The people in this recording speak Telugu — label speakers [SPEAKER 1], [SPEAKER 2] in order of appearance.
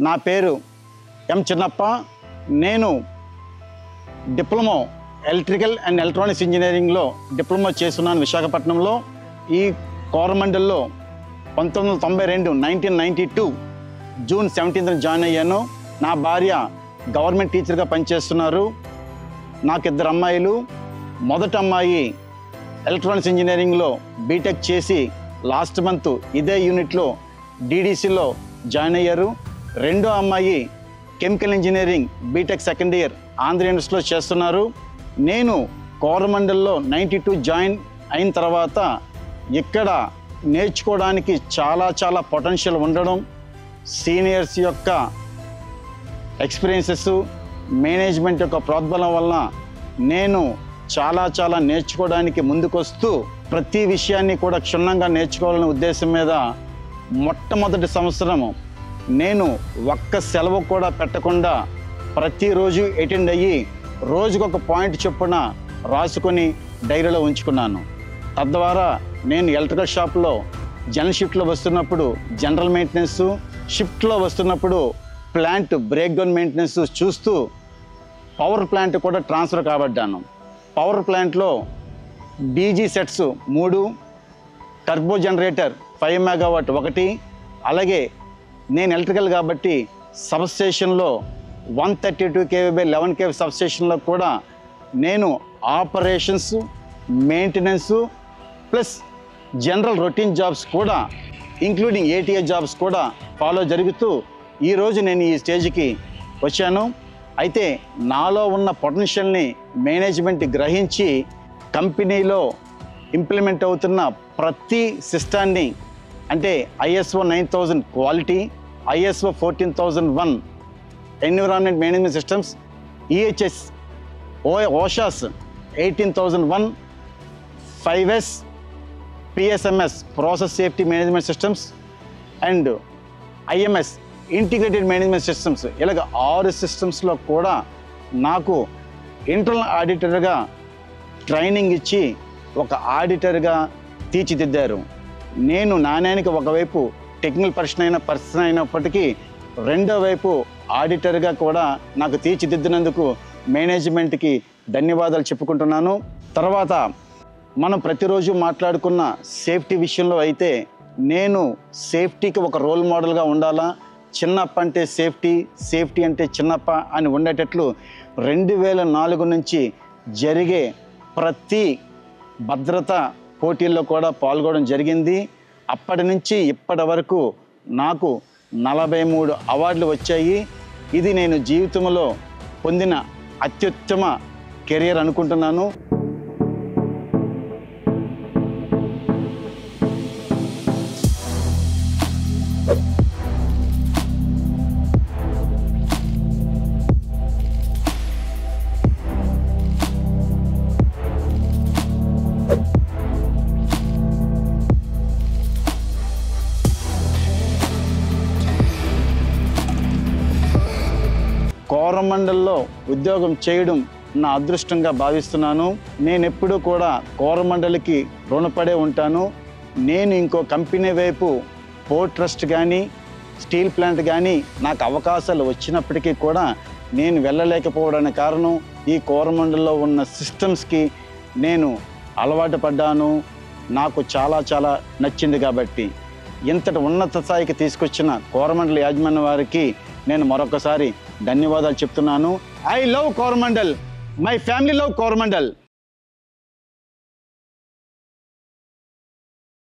[SPEAKER 1] నా పేరు ఎం చిన్నప్ప. నేను డిప్లొమా ఎలక్ట్రికల్ అండ్ ఎలక్ట్రానిక్స్ ఇంజనీరింగ్లో డిప్లొమా చేస్తున్నాను విశాఖపట్నంలో. ఈ కోరమండల్లో 1992 జూన్ 17న జాయిన్ అయ్యాను. నా భార్య గవర్నమెంట్ టీచర్గా పనిచేస్తున్నారు. నాకు 2 అమ్మాయిలు. మొదటి అమ్మాయి ఎలక్ట్రానిక్స్ ఇంజనీరింగ్లో బీటెక్ చేసి లాస్ట్ మంత్ ఇదే యూనిట్లో డీడీసీలో జాయిన్ అయ్యారు. రెండో అమ్మాయి chemical engineering BTech second year Andhra యూనివర్సిటీలో చేస్తున్నారు. నేను కోరమండల్లో 92 జాయిన్ అయిన తర్వాత ఇక్కడ నేర్చుకోవడానికి చాలా పొటెన్షియల్ ఉండడం, సీనియర్స్ యొక్క ఎక్స్పీరియన్సెస్, మేనేజ్మెంట్ యొక్క ప్రోద్బలం వలన నేను చాలా నేర్చుకోవడానికి ముందుకొస్తూ ప్రతి విషయాన్ని కూడా క్షుణ్ణంగా నేర్చుకోవాలనే ఉద్దేశం మీద మొట్టమొదటి సంవత్సరము నేను ఒక్క సెలవు కూడా పెట్టకుండా ప్రతిరోజు అటెండ్ అయ్యి రోజుకొక పాయింట్ చొప్పున రాసుకొని డైరీలో ఉంచుకున్నాను. తద్వారా నేను ఎలక్ట్రికల్ షాప్లో జనరల్ షిఫ్ట్లో వస్తున్నప్పుడు జనరల్ మెయింటెనెన్స్, షిఫ్ట్లో వస్తున్నప్పుడు ప్లాంట్ బ్రేక్ డౌన్ మెయింటెనెన్స్ చూస్తూ పవర్ ప్లాంట్ కూడా ట్రాన్స్ఫర్ కాబడ్డాను. పవర్ ప్లాంట్లో DG sets 3, turbo generator 5 megawatt 1, అలాగే నేను ఎలక్ట్రికల్ కాబట్టి సబ్స్టేషన్లో 132 kV/11 kV సబ్స్టేషన్లో కూడా నేను operations, maintenance plus general routine jobs కూడా ఇంక్లూడింగ్ ఏటీఏ జాబ్స్ కూడా ఫాలో జరుగుతూ ఈరోజు నేను ఈ స్టేజ్కి వచ్చాను. అయితే నాలో ఉన్న పొటెన్షియల్ని మేనేజ్మెంట్ గ్రహించి కంపెనీలో ఇంప్లిమెంట్ అవుతున్న ప్రతి సిస్టాన్ని, అంటే ISO 9000 quality, ISO 14001 environment management systems, EHS OSHAS 18001, 5S PSMS process safety management systems and IMS integrated management systems, ఇలాగ 6 సిస్టమ్స్లో కూడా నాకు ఇంటర్నల్ ఆడిటర్గా ట్రైనింగ్ ఇచ్చి ఒక ఆడిటర్గా తీర్చిదిద్దారు. నేను నాణ్యానికి ఒకవైపు టెక్నికల్ పర్సన్ అయినప్పటికీ రెండో వైపు ఆడిటర్గా కూడా నాకు తీర్చిదిద్దినందుకు మేనేజ్మెంట్కి ధన్యవాదాలు చెప్పుకుంటున్నాను. తర్వాత మనం ప్రతిరోజు మాట్లాడుకున్న సేఫ్టీ విషయంలో అయితే నేను సేఫ్టీకి ఒక రోల్ మోడల్గా ఉండాలా, చిన్నప్ప అంటే సేఫ్టీ అంటే చిన్నప్ప అని ఉండేటట్లు 2004 నుంచి జరిగే ప్రతి భద్రతా పోటీల్లో కూడా పాల్గొనడం జరిగింది. అప్పటి నుంచి ఇప్పటి వరకు నాకు 43 అవార్డులు వచ్చాయి. ఇది నేను జీవితంలో పొందిన అత్యుత్తమ కెరియర్ అనుకుంటున్నాను. కోరమండల్లో ఉద్యోగం చేయడం నా అదృష్టంగా భావిస్తున్నాను. నేను ఎప్పుడూ కూడా కోరమండల్కి రుణపడే ఉంటాను. నేను ఇంకో కంపెనీ వైపు పోర్ట్ ట్రస్ట్ కానీ స్టీల్ ప్లాంట్ కానీ నాకు అవకాశాలు వచ్చినప్పటికీ కూడా నేను వెళ్ళలేకపోవడానికి కారణం ఈ కోరమండల్లో ఉన్న సిస్టమ్స్కి నేను అలవాటు పడ్డాను. నాకు చాలా నచ్చింది కాబట్టి ఇంతటి ఉన్నత స్థాయికి తీసుకొచ్చిన కోరమండల్ యాజమాన్య వారికి నేను మరొకసారి ధన్యవాదాలు చెప్తున్నాను. I love Coromandel. My family love Coromandel.